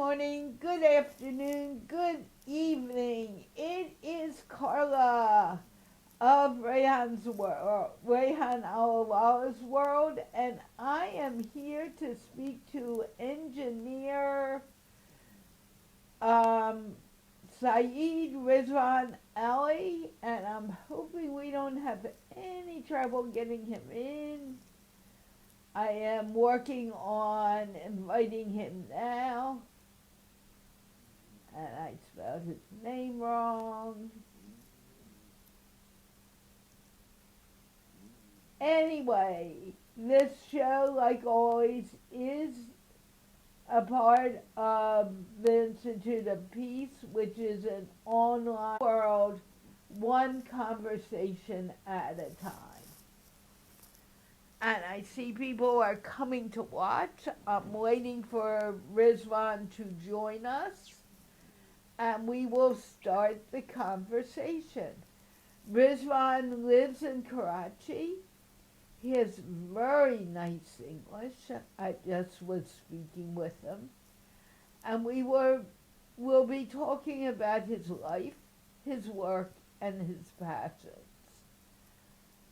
morning, good afternoon, good evening. It is Carla of Rehan Allahwa's world, and I am here to speak to Engineer Syed Rizwan Ali, and I'm hoping we don't have any trouble getting him in. I am working on inviting him now. And I spelled his name wrong. Anyway, this show, like always, is a part of the Institute of Peace, which is an online world, one conversation at a time. And I see people are coming to watch. I'm waiting for Rizwan to join us, and we will start the conversation. Rizwan lives in Karachi. He has very nice English. I just was speaking with him. And we'll be talking about his life, his work, and his passions.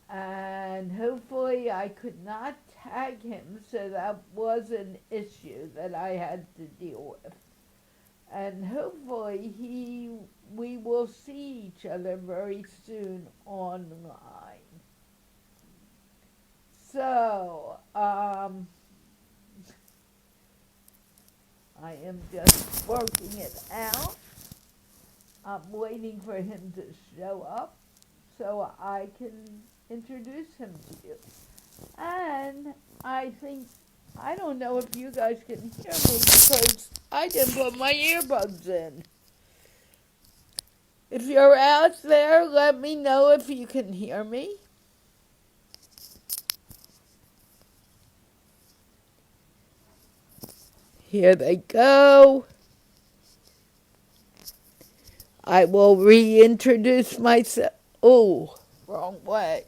And hopefully I could not tag him, so that was an issue that I had to deal with. And hopefully we will see each other very soon online. So, I am just working it out. I'm waiting for him to show up so I can introduce him to you. And I don't know if you guys can hear me because I didn't put my earbuds in. If you're out there, let me know if you can hear me. Here they go. I will reintroduce myself. Oh, wrong way.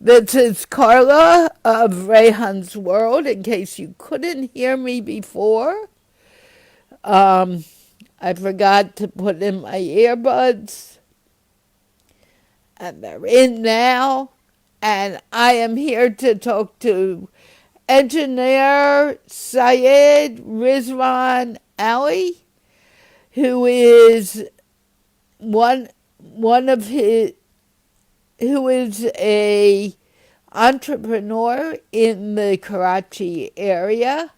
This is Carla of Rehan's World, in case you couldn't hear me before. I forgot to put in my earbuds, and they're in now. And I am here to talk to Engineer Syed Rizwan Ali, who is who is a entrepreneur in the Karachi area.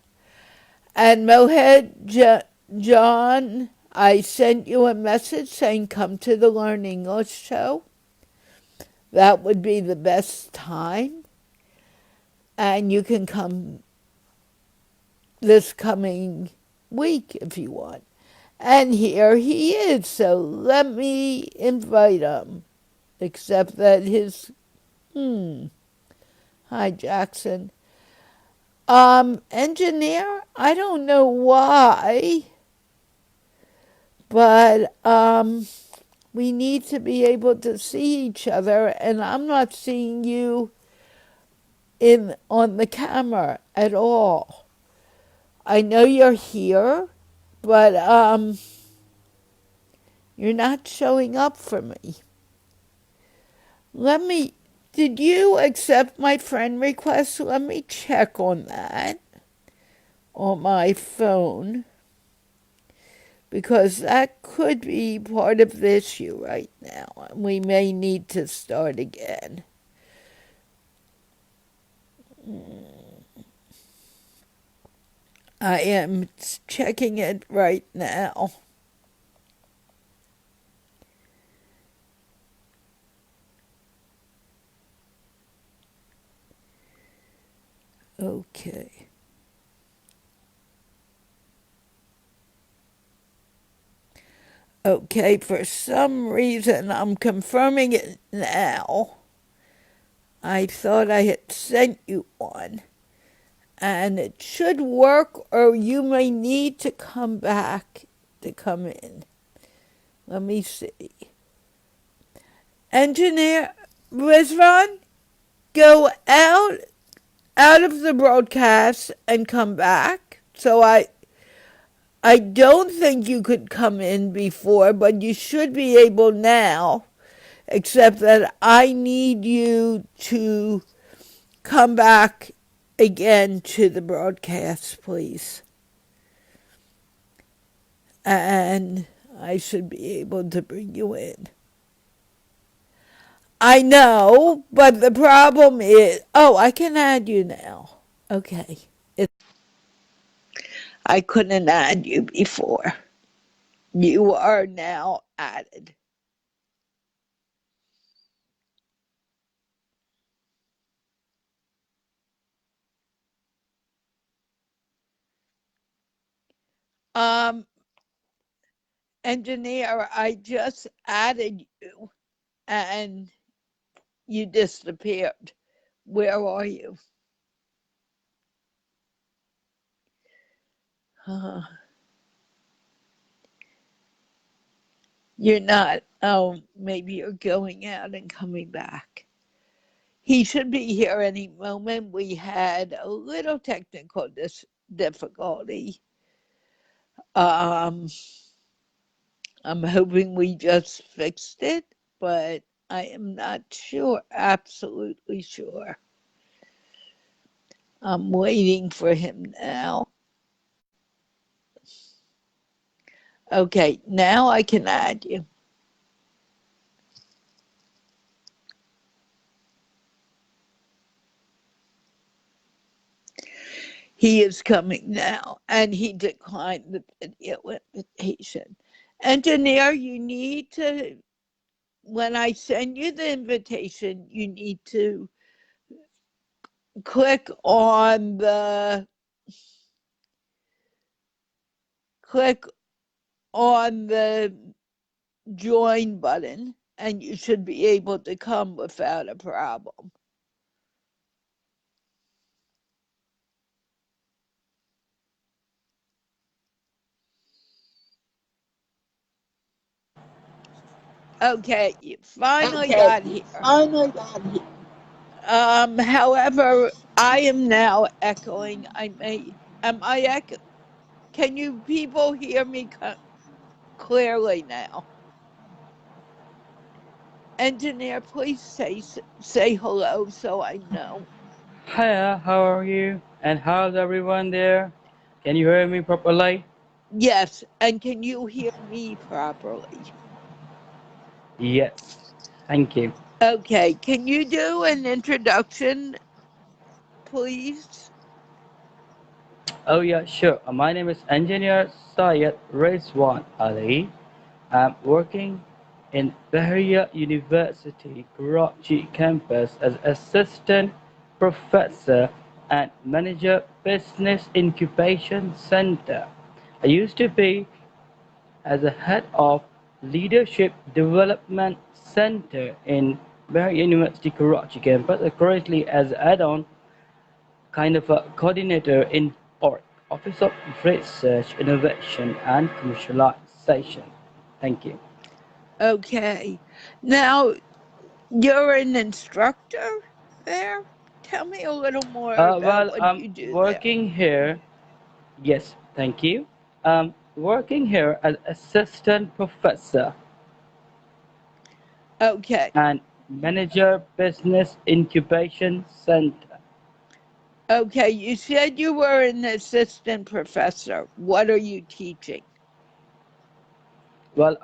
And Mohed John, I sent you a message saying come to the Learn English show. That would be the best time. And you can come this coming week if you want. And here he is, so let me invite him. Except that hi Jackson. Engineer, I don't know why, but we need to be able to see each other, and I'm not seeing you on the camera at all. I know you're here, but you're not showing up for me. Did you accept my friend request? Let me check on that on my phone, because that could be part of the issue right now. We may need to start again. I am checking it right now. Okay. Okay, for some reason I'm confirming it now. I thought I had sent you one. And it should work, or you may need to come back to come in. Let me see. Engineer Rizwan, go out out of the broadcast and come back. So I don't think you could come in before, but you should be able now, except that I need you to come back again to the broadcast, please. And I should be able to bring you in. I know, but the problem is, oh, I can add you now. Okay. I couldn't add you before. You are now added. Engineer, I just added you and you disappeared. Where are you? You're not. Oh, maybe you're going out and coming back. He should be here any moment. We had a little technical difficulty. I'm hoping we just fixed it, but I am not sure, absolutely sure. I'm waiting for him now. Okay, now I can add you. He is coming now, and he declined the video invitation. Engineer, you need to, when I send you the invitation, you need to click on the join button, and you should be able to come without a problem. Okay, you finally got here. However, I am now echoing. Am I echo? Can you people hear me clearly now? Engineer, please say hello so I know. Hiya, how are you? And how's everyone there? Can you hear me properly? Yes, and can you hear me properly? Yes, thank you. Okay, can you do an introduction, please? Oh yeah, sure. My name is Engineer Syed Rizwan Ali. I'm working in Bahria University, Karachi campus as Assistant Professor and Manager Business Incubation Center. I used to be as a head of Leadership Development Center in Bahria University Karachi campus, currently as add-on kind of a coordinator in ORC, Office of Research, Innovation and Commercialization. Thank you. Okay. Now, you're an instructor there? Tell me a little more about what I'm you do there. working here. Yes, thank you. Working here as assistant professor Okay. and manager business incubation center. Okay, you said you were an assistant professor. What are you teaching? Well,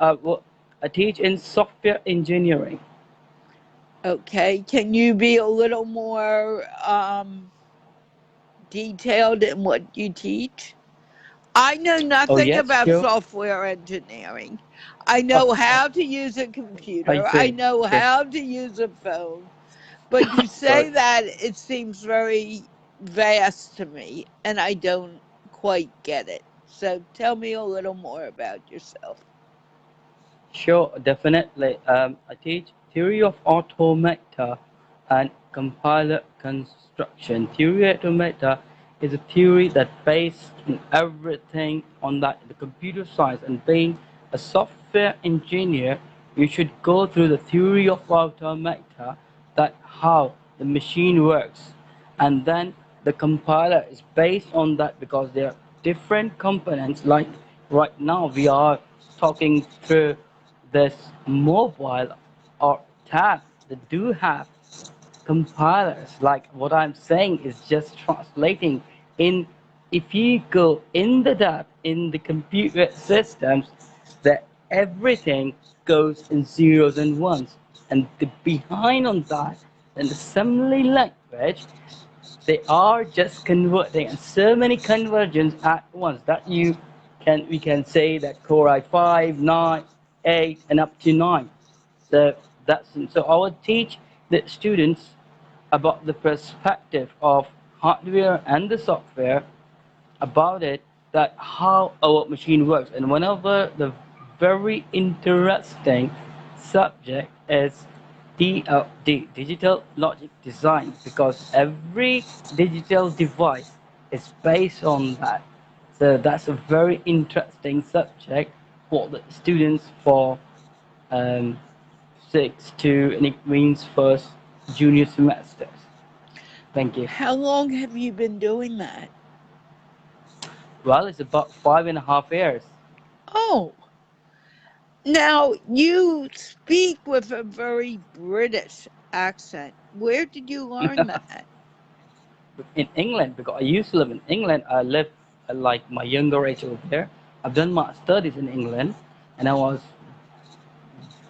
I teach in software engineering. Okay, can you be a little more detailed in what you teach? I know Oh nothing yes, about sure. software engineering. I Oh, know how to use a I computer. I see. know Okay. how to use a phone. But you Sorry. say that it seems very vast to me, and I don't quite get it. So tell me a little more about yourself. Sure, definitely. I teach theory of automata and compiler construction. Theory of automata is a theory that based on everything on that the computer science. And being a software engineer, you should go through the theory of automata, that how the machine works, and then the compiler is based on that because there are different components. Like right now, we are talking through this mobile or tab that do have compilers. Like what I'm saying is just translating in. If you go in the tab in the computer systems, that everything goes in zeros and ones, and the behind on that, in the assembly language, they are just converting, and so many conversions at once that we can say that core i5, 9, 8, and up to 9. So so I would teach the students about the perspective of hardware and the software about it, that how our machine works. And one of the very interesting subject is DLD, digital logic design, because every digital device is based on that. So that's a very interesting subject for the students for um, 6 to, and it means first junior semesters. Thank you. How long have you been doing that? Well, it's about 5.5 years. Oh, now you speak with a very British accent. Where did you learn that? In England, because I used to live in England. I lived like my younger age over there. I've done my studies in England, and I was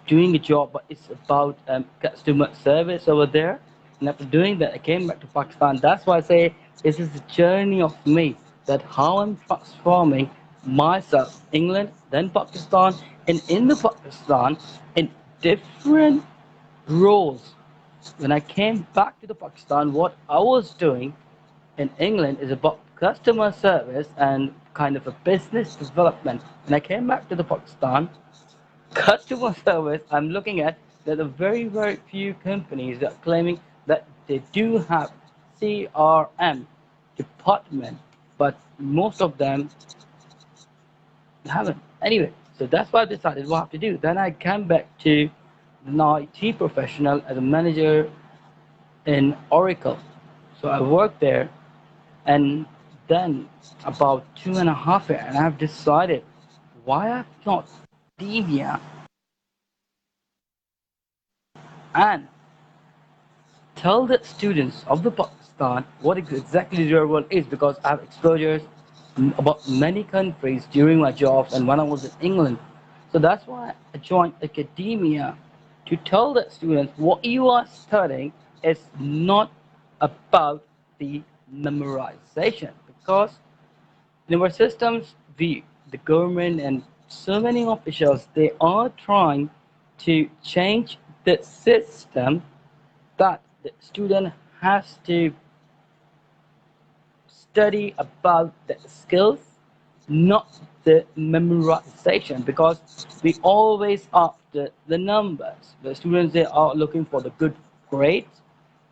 doing a job, but it's about customer service over there. And after doing that, I came back to Pakistan. That's why I say this is a journey of me, that how I'm transforming myself, England, then Pakistan, and in the Pakistan, in different roles. When I came back to the Pakistan, what I was doing in England is about customer service and kind of a business development. When I came back to the Pakistan, customer service, I'm looking at that a very, very few companies that are claiming that they do have CRM department, but most of them haven't. Anyway, so that's what I decided what I have to do. Then I came back to an IT professional as a manager in Oracle. So I worked there, and then about 2.5 years, and I've decided why I've not academia and tell the students of the Pakistan what exactly their role is, because I have exposures about many countries during my jobs and when I was in England. So that's why I joined academia, to tell the students what you are studying is not about the memorization, because in our systems, the government and so many officials, they are trying to change the system, that the student has to study about the skills, not the memorization, because we always after the numbers. The students, they are looking for the good grades.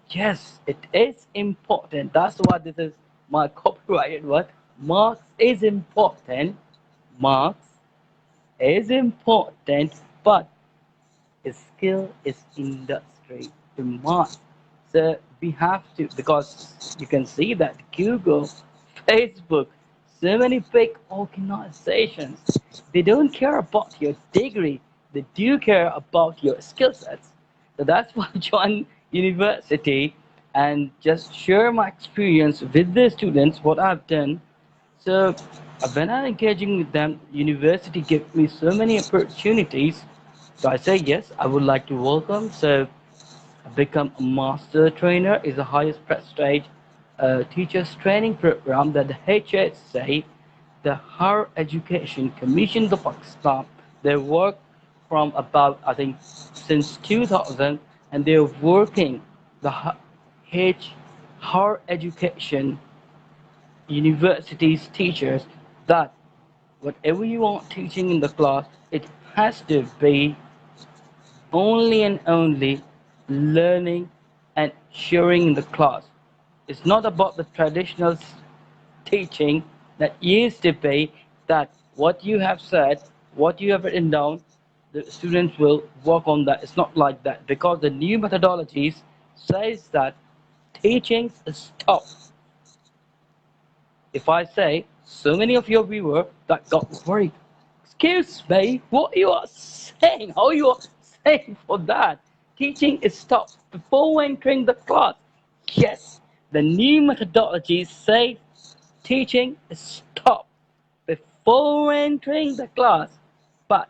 Yes, it is important. That's why this is my copyrighted word. Marks is important. Marks is important, but skill is industry demand. So we have to, because you can see that Google, Facebook, so many big organizations, they don't care about your degree, they do care about your skill sets. So that's why I joined university and just share my experience with the students, what I've done. So when I'm engaging with them, university gave me so many opportunities. So I say yes, I would like to welcome. So I become a master trainer is the highest prestige teachers training program that the HSA, the Higher Education Commission of Pakistan, they work from about, I think, since 2000, and they're working the higher education universities teachers, that whatever you want teaching in the class, it has to be only and only learning and sharing in the class. It's not about the traditional teaching that used to be, that what you have said, what you have written down, the students will work on that. It's not like that, because the new methodologies says that teachings stop If I say, so many of your viewers that got worried, excuse me, what you are saying? How you are saying for that? Teaching is stopped before entering the class. Yes, the new methodology says teaching is stopped before entering the class, but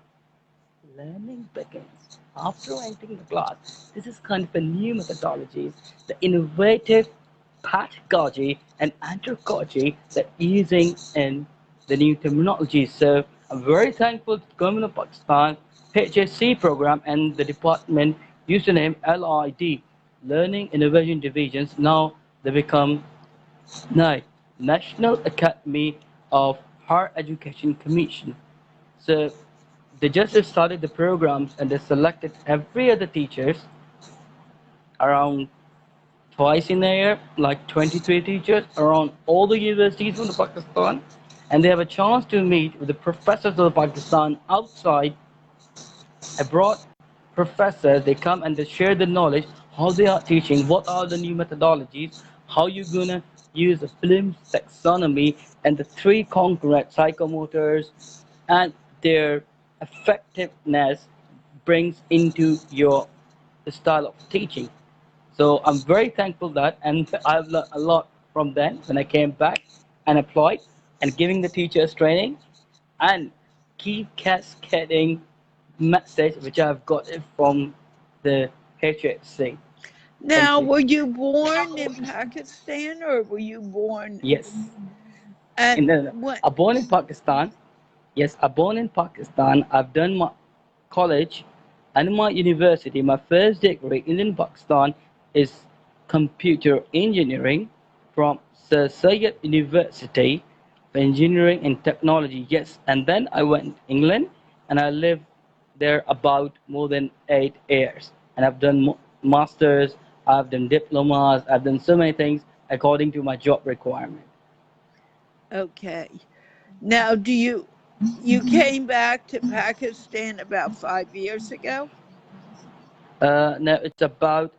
learning begins after entering the class. This is kind of a new methodology, the innovative pedagogy and andragogy that using in the new terminology. So I'm very thankful to the government of Pakistan, HSC program and the department username LID, Learning Innovation Divisions. Now they become NICE, National Academy of Higher Education Commission. So they just started the programs and they selected every other teachers around twice in a year, like 23 teachers around all the universities from the Pakistan, and they have a chance to meet with the professors of the Pakistan outside, abroad professors. They come and they share the knowledge, how they are teaching, what are the new methodologies, how you're gonna use the Bloom's taxonomy and the three concurrent psychomotors and their effectiveness brings into your style of teaching. So I'm very thankful that, and I've learned a lot from then when I came back and applied and giving the teachers training and keep cascading message which I've got it from the HHC. Thank Now, you. were you born in Pakistan or were you born Yes, at in the what? I'm born in Pakistan. Yes, I'm born in Pakistan. I've done my college and my university. My first degree in Pakistan is computer engineering from Sir Syed University for engineering and technology. Yes, and then I went to England and I lived there about more than 8 years. And I've done masters, I've done diplomas, I've done so many things according to my job requirement. Okay. Now, you came back to Pakistan about 5 years ago? No, it's about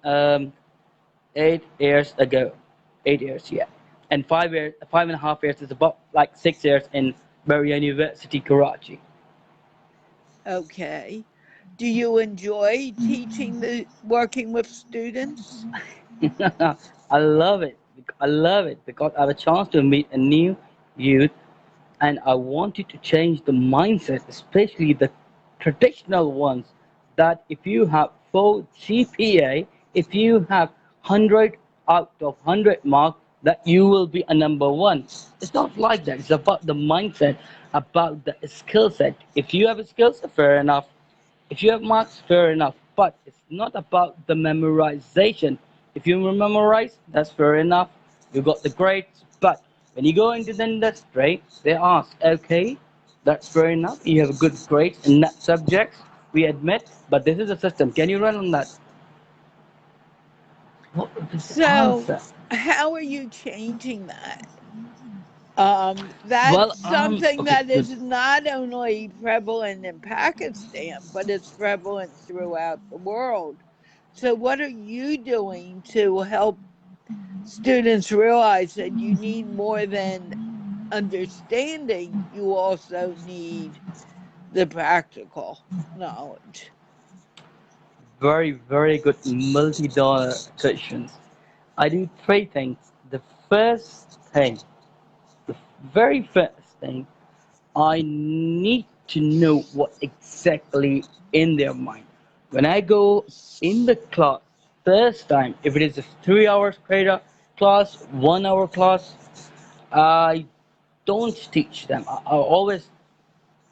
8 years ago. 8 years, yeah. And 5 years, 5.5 years is about like 6 years in Barry University, Karachi. Okay. Do you enjoy working with students? I love it. I love it because I have a chance to meet a new youth and I wanted to change the mindset, especially the traditional ones. That if you have 4 GPA, if you have 100 out of 100 mark, that you will be a number one. It's not like that. It's about the mindset, about the skill set. If you have a skill set, fair enough. If you have marks, fair enough. But it's not about the memorization. If you memorize, that's fair enough. You got the grades. But when you go into the industry, they ask, okay, that's fair enough. You have good grades in that subjects. We admit, but this is a system. Can you run on that? What is the So, answer? how are you changing that? Well, That's something okay, that is not only prevalent in Pakistan, but it's prevalent throughout the world. So, what are you doing to help students realize that you need more than understanding, you also need the practical knowledge? very, very good multi-dollar questions. I do three things. The first thing, the very first thing, I need to know what exactly in their mind. When I go in the class first time, if it is a 3 hours credit class, 1 hour class, I don't teach them. I always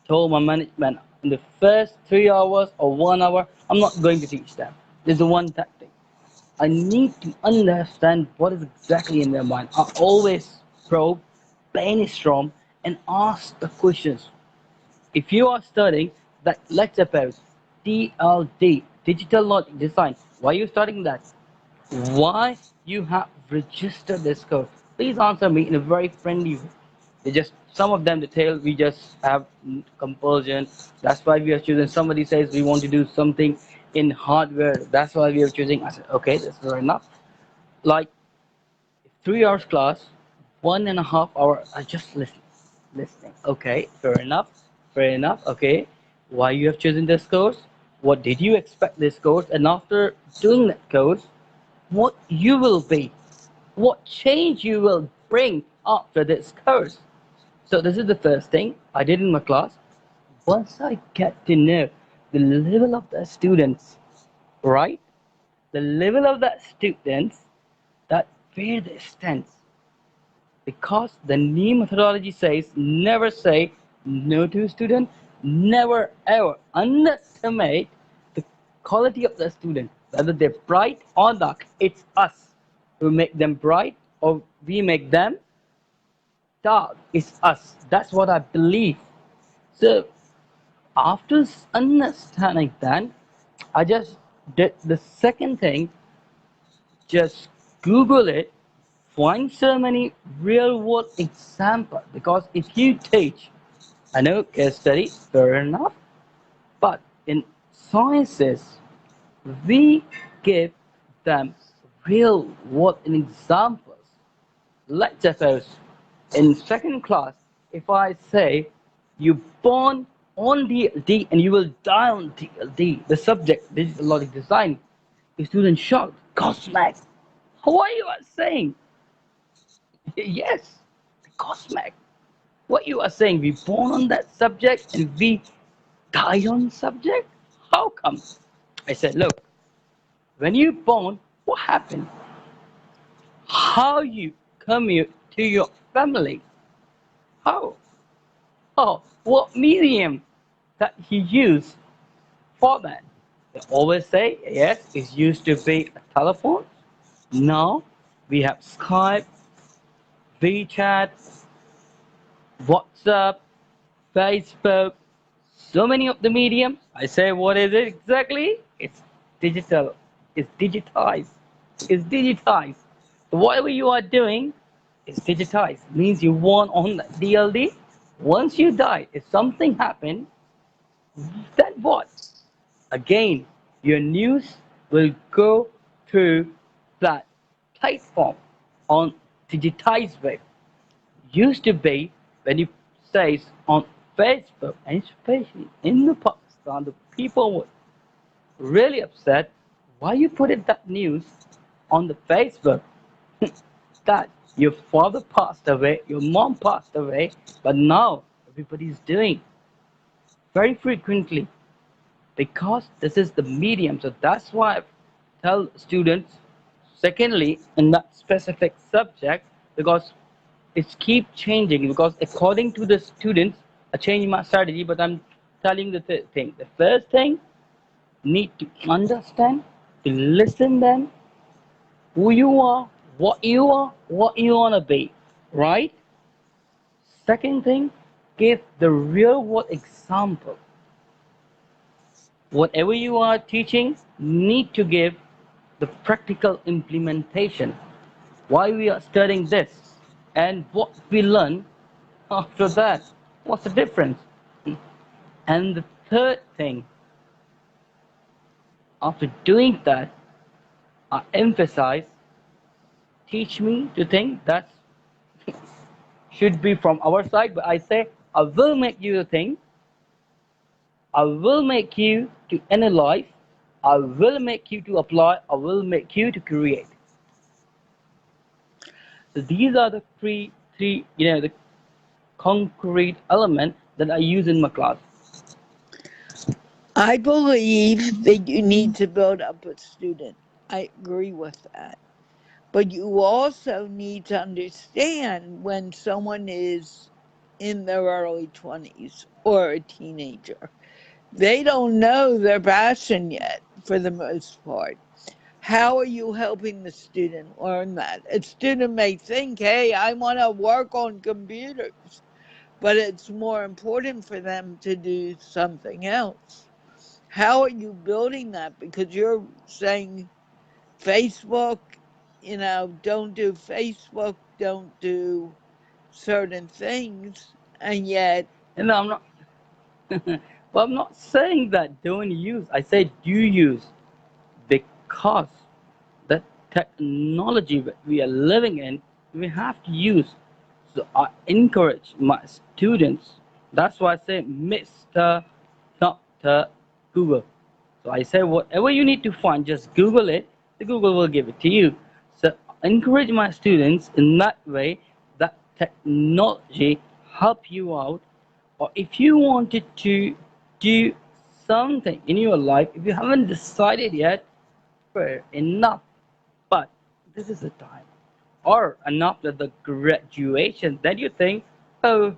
told my management in the first 3 hours or 1 hour, I'm not going to teach them. This is the one tactic. I need to understand what is exactly in their mind. I always probe, brainstorm, and ask the questions. If you are studying that, let's suppose DLD, Digital Logic Design, why are you studying that? Why you have registered this course? Please answer me in a very friendly way. They just some of them they tell we just have compulsion. That's why we are choosing. Somebody says we want to do something in hardware. That's why we are choosing. I said okay, that's fair enough. Like 3 hours class, 1.5 hours I just listening. Okay, fair enough, fair enough. Okay, why you have chosen this course? What did you expect this course? And after doing that course, what you will be, what change you will bring after this course. So this is the first thing I did in my class. Once I get to know the level of the students, right? The level of the students, that where they stand. Because the new methodology says never say no to a student, never ever underestimate the quality of the student, whether they're bright or not. It's us who make them bright or we make them dark. It's us. That's what I believe. So after understanding that, I just did the second thing, just Google it, find so many real world examples. Because if you teach, I know case study, fair enough, but in sciences, we give them real world examples. Let's suppose in second class, if I say you born on DLD and you will die on DLD, the subject digital logic design, the student shocked. Cosmic. What you are saying? Yes, cosmic. What you are saying? We born on that subject and we die on subject? How come? I said, look, when you born, what happened? How you come here to your family? How? Oh, what medium that he used for that? They always say, yes, it used to be a telephone. Now we have Skype, WeChat, WhatsApp, Facebook, so many of the mediums. I say, what is it exactly? It's digital. It's digitized. It's digitized. So whatever you are doing is digitized. Means you want on the DLD. Once you die, if something happened, then what? Again, your news will go through that platform on digitized way. Used to be when you say on Facebook, and especially in the Pakistan, the people were really upset. Why you put it that news on the Facebook that your father passed away, your mom passed away, but now everybody's doing very frequently because this is the medium. So that's why I tell students, secondly, in that specific subject, because it's keep changing, because according to the students, I change my strategy, but I'm telling the thing. The first thing, need to understand, to listen them, who you are, what you want to be, right? Second thing, give the real world example. Whatever you are teaching, need to give the practical implementation. Why we are studying this and what we learn after that. What's the difference? And the third thing, after doing that, I emphasize, teach me to think that should be from our side, but I say, I will make you to think, I will make you to analyze, I will make you to apply, I will make you to create. So these are the three, the concrete element that I use in my class. I believe that you need to build up a student. I agree with that. But you also need to understand when someone is in their early 20s or a teenager. They don't know their passion yet, for the most part. How are you helping the student learn that? A student may think, hey, I want to work on computers, but it's more important for them to do something else. How are you building that? Because you're saying Facebook, don't do Facebook, don't do certain things, and yet. And I'm not, but I'm not saying that don't use. I say do use, because the technology that we are living in, we have to use. So I encourage my students. That's why I say Mr. Doctor Google. So I say whatever you need to find, just Google it. The Google will give it to you. So encourage my students in that way that technology help you out. Or if you wanted to do something in your life, if you haven't decided yet, fair enough. But this is the time. Or and after the graduation, then you think, oh,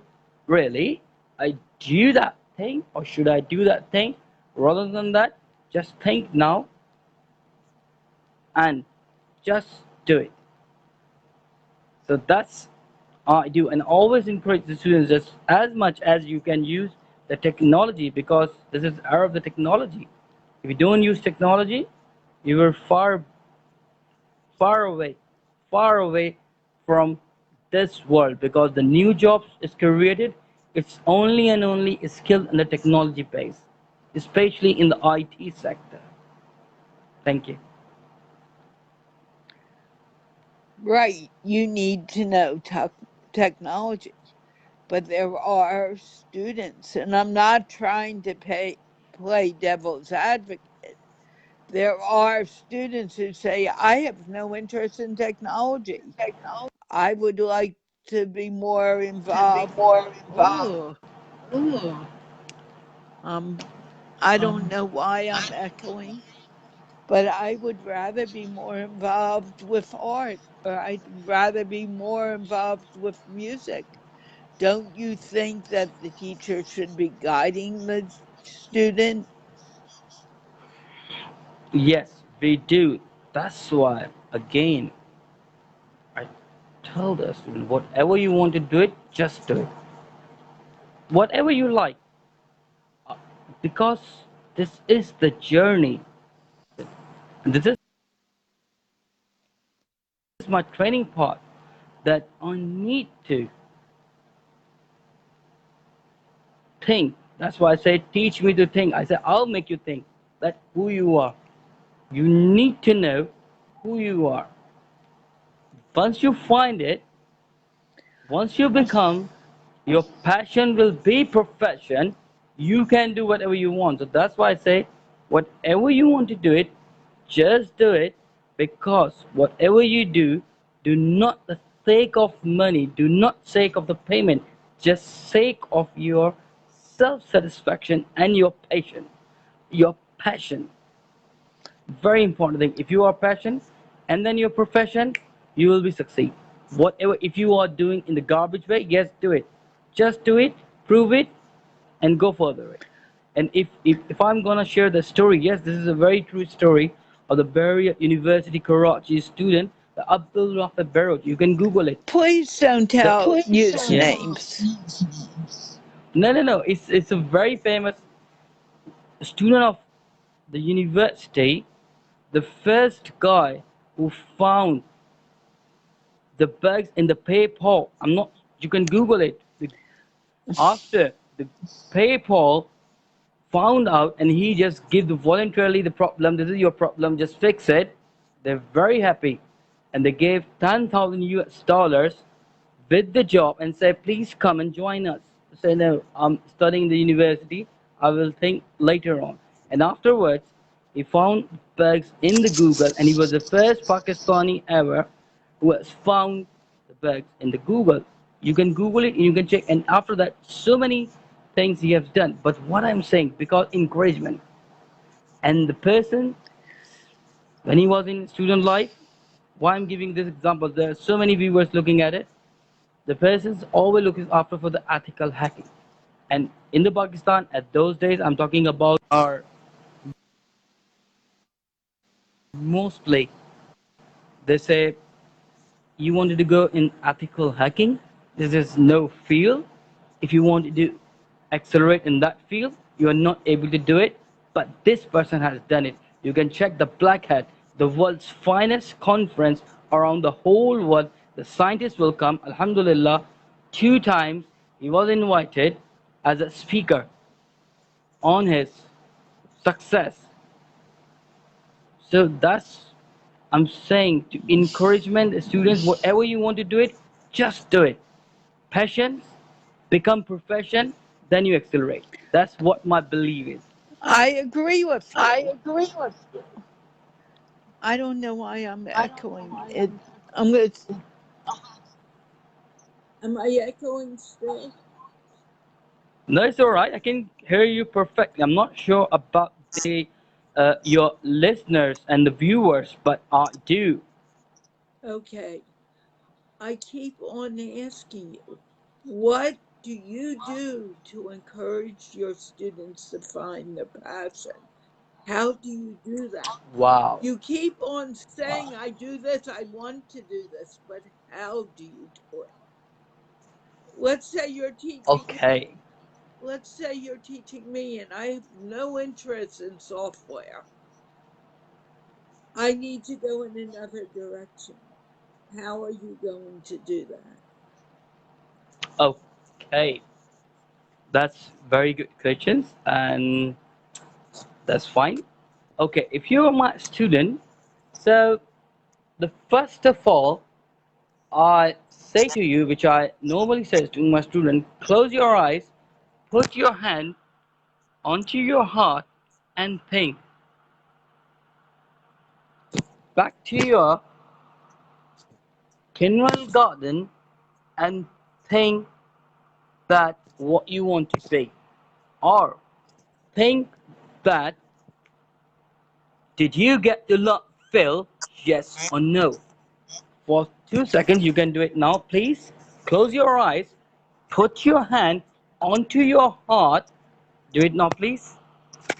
really? I do that thing, or should I do that thing? Rather than that, just think now and just do it. So that's I do, and always encourage the students just as much as you can use the technology because this is era of the technology. If you don't use technology, you are far away, far away from this world because the new jobs is created. It's only and only is skilled in the technology base, especially in the IT sector. Thank you. Right, you need to know technology, but there are students, and I'm not trying to play devil's advocate. There are students who say, I have no interest in technology. I would like to be more involved. Ooh, um, I don't know why I'm echoing, but I would rather be more involved with art, or I'd rather be more involved with music. Don't you think that the teacher should be guiding the student? Yes, we do. That's why again I tell the student whatever you want to do it, just do it. Whatever you like, because this is the journey. This is my training part that I need to think. That's why I say, teach me to think. I say, I'll make you think that who you are. You need to know who you are. Once you find it, once you become, your passion will be profession. You can do whatever you want. So that's why I say, whatever you want to do it, just do it because whatever you do not the sake of money, do not sake of the payment, just sake of your self-satisfaction and your passion. Your passion, very important thing. If you are passionate and then your profession, you will be succeed. Whatever if you are doing in the garbage way, yes, do it. Just do it, prove it, and go further. And if I'm gonna share the story, yes, this is a very true story of the Barrier University Karachi student, the Abdul Rafa Barrot. You can Google it. Please don't So use yeah. names. No. It's a very famous student of the university, the first guy who found the bugs in the PayPal. I'm not. You can Google it. After the PayPal found out, and he just give the voluntarily the problem. This is your problem. Just fix it. They're very happy, and they gave 10,000 US dollars with the job and said, please come and join us. Say no, I'm studying the university. I will think later on. And afterwards, he found bugs in the Google, and he was the first Pakistani ever who has found the bugs in the Google. You can Google it and you can check. And after that, so many things he has done. But what I'm saying, because encouragement and the person when he was in student life, why I'm giving this example, there are so many viewers looking at it. The person's always looking after for the ethical hacking. And in the Pakistan at those days, I'm talking about our mostly they say you wanted to go in ethical hacking, this is no field. If you want to accelerate in that field, you are not able to do it. But this person has done it. You can check the Black Hat, the world's finest conference around the whole world. The scientists will come, Alhamdulillah, 2 times. He was invited as a speaker on his success. So that's I'm saying to encouragement the students, whatever you want to do it, just do it. passion, become profession, then you accelerate. That's what my belief is. I agree with I you. agree with you. I don't know why I'm I don't know echoing why it. I'm. I'm gonna. Am I echoing still? No, it's all right. I can hear you perfectly. I'm not sure about the your listeners and the viewers, but I do. Okay. I keep on asking you, what do you do to encourage your students to find their passion? How do you do that? Wow. You keep on Wow. saying, I do this, I want to do this, but how do you do it? Let's say you're teaching me. Okay. Let's say you're teaching me and I have no interest in software. I need to go in another direction. How are you going to do that? Okay. That's very good questions, and that's fine. Okay, if you are my student, so the first of all, I say to you, which I normally say to my student, close your eyes, put your hand onto your heart, and think back to your kindergarten and think that what you want to be, or think that did you get to love Phil, yes or no? For 2 seconds, you can do it now, please. Close your eyes, put your hand onto your heart. Do it now, please.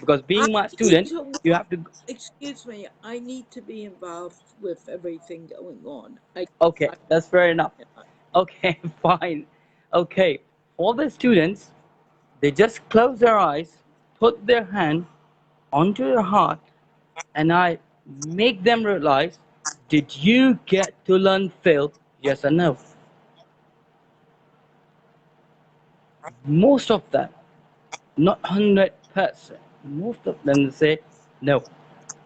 Because I being my need student, to, you have to. excuse me, I need to be involved with everything going on. I, Okay, I that's fair enough. cannot. Okay, fine. Okay, for the students, they just close their eyes, put their hand onto your heart, and I make them realize, did you get to learn Phil? Yes or no? Most of them, not 100%, most of them say, no,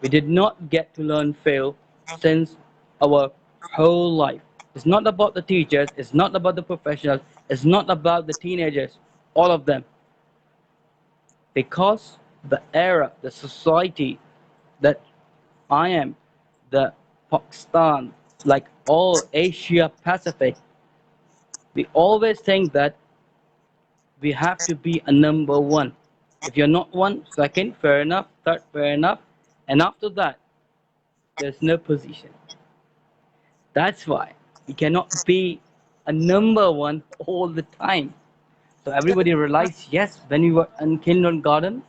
we did not get to learn Phil since our whole life. It's not about the teachers, it's not about the professionals, it's not about the teenagers, all of them. Because the era, the society that I am, the Pakistan, like all Asia Pacific, we always think that we have to be a number one. If you're not one, second, fair enough, third, fair enough, and after that, there's no position. That's why we cannot be a number one all the time. So So, everybody realized, yes, when you were in kindergarten,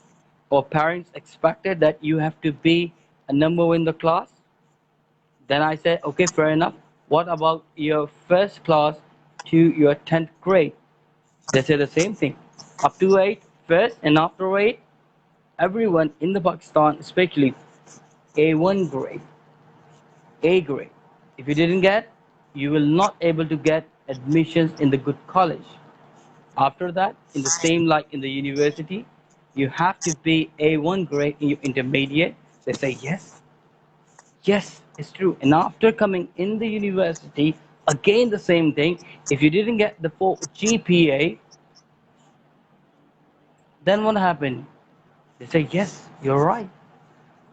or parents expected that you have to be a number one in the class. Then I said, okay, fair enough. What about your first class to your 10th grade? They say the same thing. Up to 8, first, and after 8, everyone in the Pakistan, especially A1 grade, A grade. If you didn't get, you will not able to get admissions in the good college. After that, in the same like in the university, you have to be A1 grade in your intermediate. They say yes, yes, it's true. And after coming in the university, again the same thing. If you didn't get the 4 GPA, then what happened? They say yes, you're right.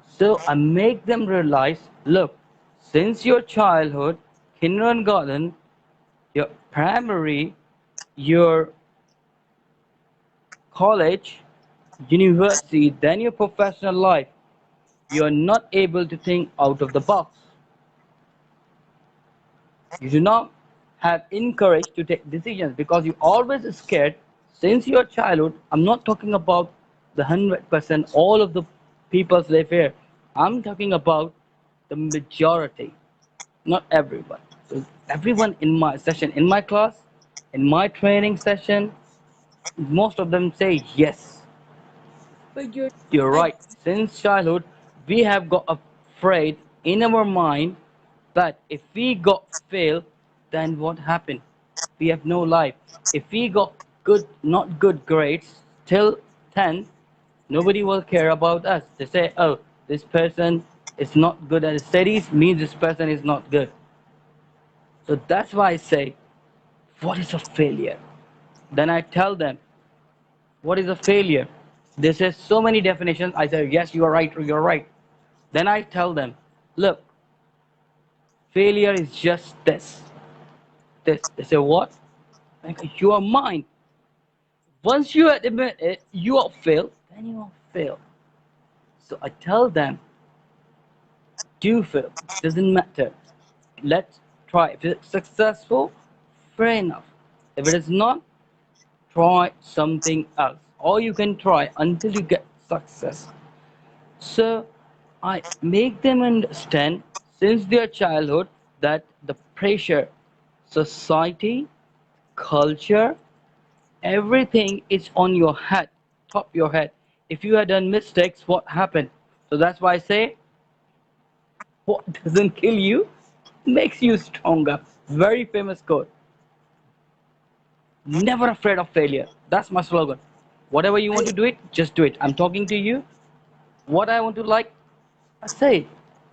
So I make them realize, look, since your childhood, kindergarten, your primary, your college, university, then your professional life, you're not able to think out of the box. You do not have encouraged to take decisions because you always scared since your childhood. I'm not talking about the 100% all of the people live here. I'm talking about the majority, not everyone. So everyone in my session, in my class, in my training session, most of them say yes. but you're, You're I, right. Since childhood, we have got afraid in our mind that if we got fail, then what happened? We have no life. If we got good, not good grades till 10th, nobody will care about us. They say, oh, this person is not good at studies, means this person is not good. So that's why I say, what is a failure? Then I tell them, what is a failure? They say so many definitions. I say, yes, you are right, you're right. Then I tell them, look, failure is just this. This. They say, what? Like, you are mine. Once you admit it, you are failed, then you are failed. So I tell them, do fail. Doesn't matter. Let's try. If it's successful, fair enough. If it is not, try something else. Or you can try until you get success. So I make them understand since their childhood that the pressure, society, culture, everything is on your head, top your head. If you had done mistakes, what happened? So that's why I say, what doesn't kill you makes you stronger. Very famous quote. Never afraid of failure. That's my slogan. Whatever you want I to do it, just do it. I'm talking to you. What I want to like, I say it.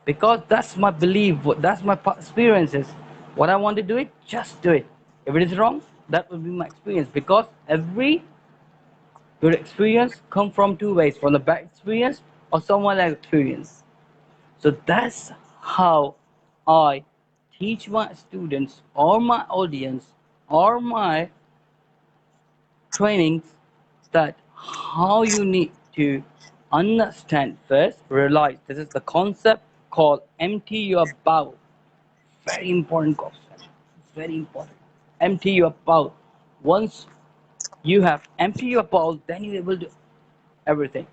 Because that's my belief. That's my experiences. What I want to do it, just do it. If it is wrong, that will be my experience. Because every good experience come from two ways, from the bad experience or someone else experience. So that's how I teach my students or my audience or my trainings that how you need to understand first, realize this is the concept called empty your bowl. Very important concept. Very important. Empty your bowl. Once you have empty your bowl, then you're able to everything.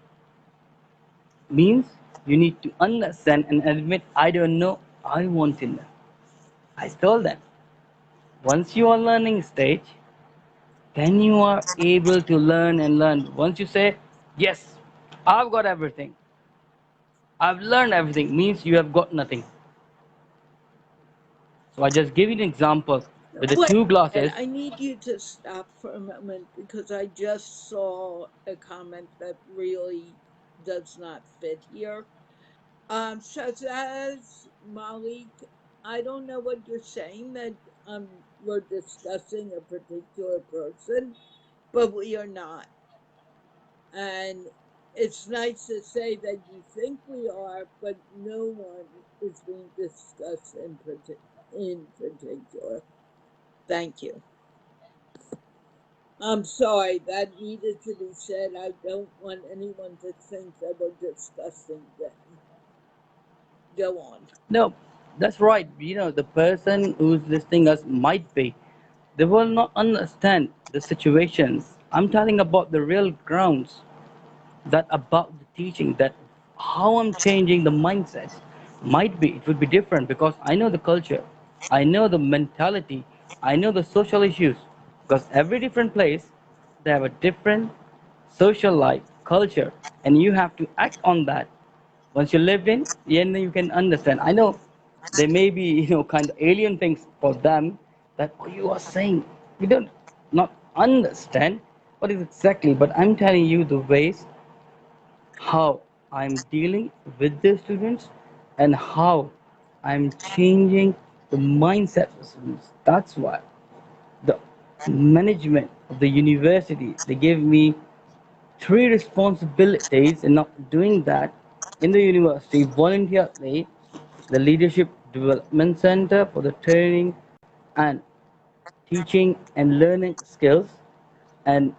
Means you need to understand and admit, I don't know, I want to know. I told them, once you are learning stage, then you are able to learn and learn. Once you say, yes, I've got everything, I've learned everything, means you have got nothing. So I just give you an example with the wait, two and glasses. I need you to stop for a moment because I just saw a comment that really does not fit here. Shazaz Malik, I don't know what you're saying that we're discussing a particular person, but we are not. And it's nice to say that you think we are, but no one is being discussed in particular. Thank you. I'm sorry, that needed to be said. I don't want anyone to think that we're discussing them. Go on. No, that's right. The person who's listening us might be. They will not understand the situations. I'm talking about the real grounds that about the teaching, that how I'm changing the mindset. Might be it would be different because I know the culture, I know the mentality, I know the social issues. Because every different place, they have a different social life, culture, and you have to act on that. Once you live in, then you can understand. I know there may be kind of alien things for them that you are saying. We don't not understand what is exactly, but I'm telling you the ways how I'm dealing with the students and how I'm changing the mindset of students. That's why the management of the university, they gave me three responsibilities in not doing that in the university voluntarily: the leadership development center for the training and teaching and learning skills, and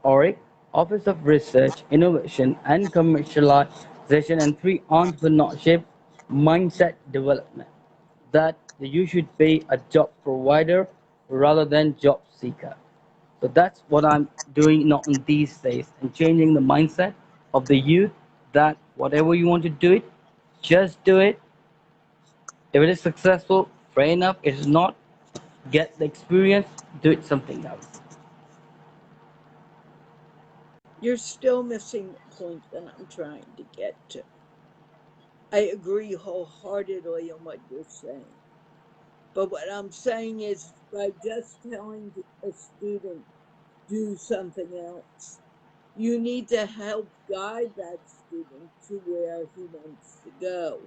ORIC, Office of Research, Innovation and Commercialization, and three, entrepreneurship mindset development. That you should be a job provider rather than job seeker. So that's what I'm doing now in these days and changing the mindset of the youth that whatever you want to do it, just do it. If it is successful, fair enough. If it's not, get the experience, do it something else. You're still missing the point that I'm trying to get to. I agree wholeheartedly on what you're saying. But what I'm saying is by just telling a student, do something else, you need to help guide that student to where he wants to go.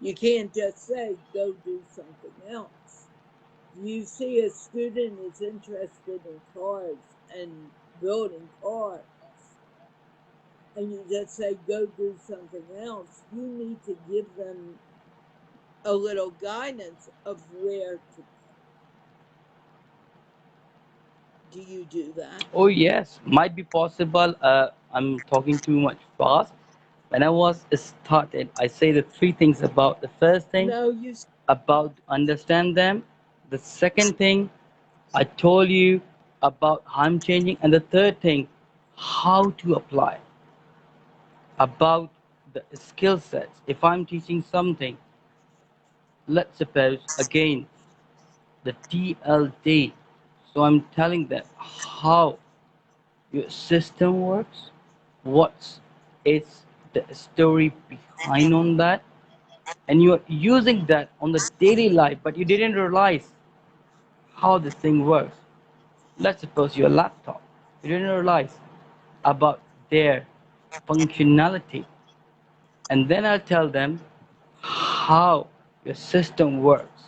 You can't just say, go do something else. You see a student is interested in cars and building cars, and you just say, go do something else, you need to give them a little guidance of where to go. Do you do that? Oh, yes, might be possible. I'm talking too much fast. When I was started, I say the three things about the first thing, No, you. about understand them. The second thing, I told you about how I'm changing. And the third thing, how to apply, about the skill sets. If I'm teaching something, let's suppose again the TLD. So I'm telling them how your system works, what is the story behind on that, and you're using that on the daily life, but you didn't realize how this thing works. Let's suppose your laptop, you didn't realize about their functionality, and then I'll tell them how your system works.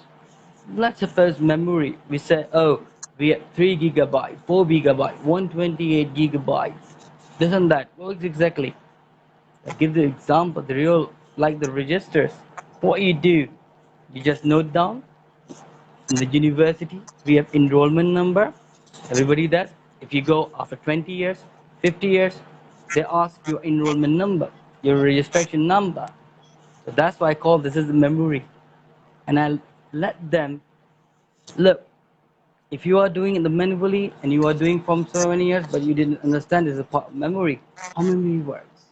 Let's suppose memory. We say, oh, we have 3 gigabyte, 4 gigabyte, 128 gigabytes, this and that. Well, exactly. I give the example, the real, like the registers. What you do, you just note down. In the university, we have enrollment number. Everybody does. If you go after 20 years, 50 years, they ask your enrollment number, your registration number. So that's why I call this is the memory. And I let them look. If you are doing it manually and you are doing from so many years, but you didn't understand this is a part of memory, how memory works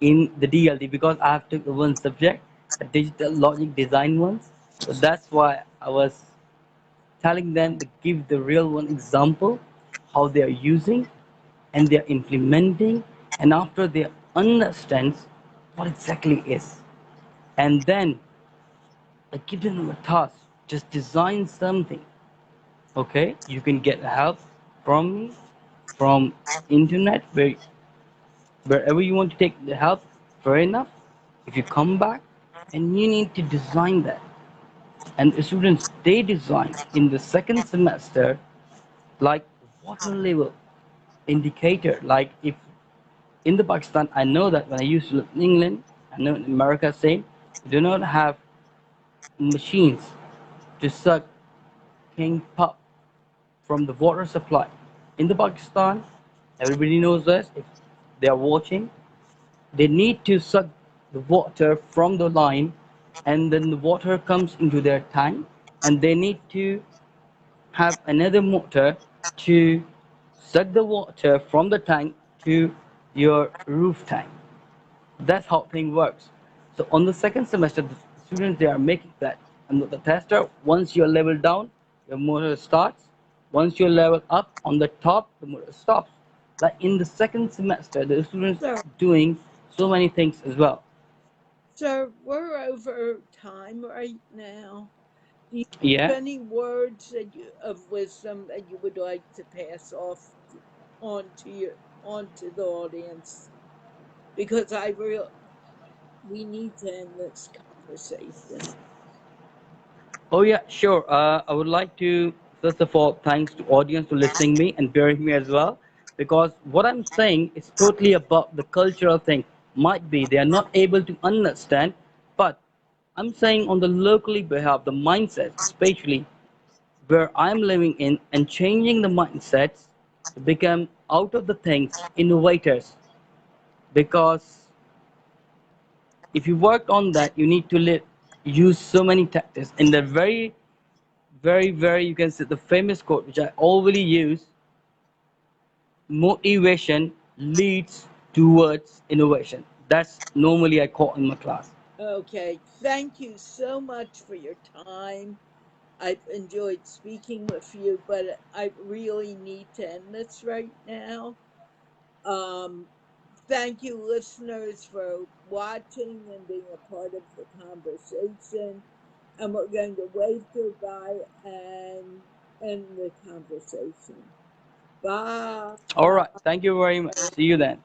in the DLD, because I have took one subject, the digital logic design ones. So that's why I was telling them to give the real one example, how they are using and they are implementing, and after they understand what exactly is, and then I give them a task, just design something. Okay, you can get help from me, from internet, wherever you want to take the help. Fair enough. If you come back and you need to design that, and the students they design in the second semester, like water level indicator. Like if in the Pakistan, I know that when I used to live in England, I know in America same, we do not have machines to suck king pop from the water supply. In the Pakistan, everybody knows this. If they are watching, they need to suck the water from the line, and then the water comes into their tank, and they need to have another motor to suck the water from the tank to your roof tank. That's how thing works. So on the second semester, the students they are making that, and the tester, once you're level down, your motor starts. Once you're level up on the top, the motor stops. Like in the second semester, the students Sir, doing so many things as well. sir, we're over time right now. Do you have Yeah. any words of wisdom that you would like to pass off onto the audience? Because we need to end this conversation. Oh yeah, sure. I would like to first of all thanks to audience for listening me and bearing me as well, because what I'm saying is totally about the cultural thing. Might be they are not able to understand, but I'm saying on the locally behalf, the mindset, especially where I'm living in, and changing the mindsets to become out of the things innovators. Because if you work on that, you need to use so many tactics in the very, you can say the famous quote which I always use: motivation leads towards innovation. That's normally I call in my class. Okay, thank you so much for your time. I've enjoyed speaking with you, but I really need to end this right now. Um, Thank you, listeners, for watching and being a part of the conversation. And we're going to wave goodbye and end the conversation. Bye. All right, thank you very much. See you then.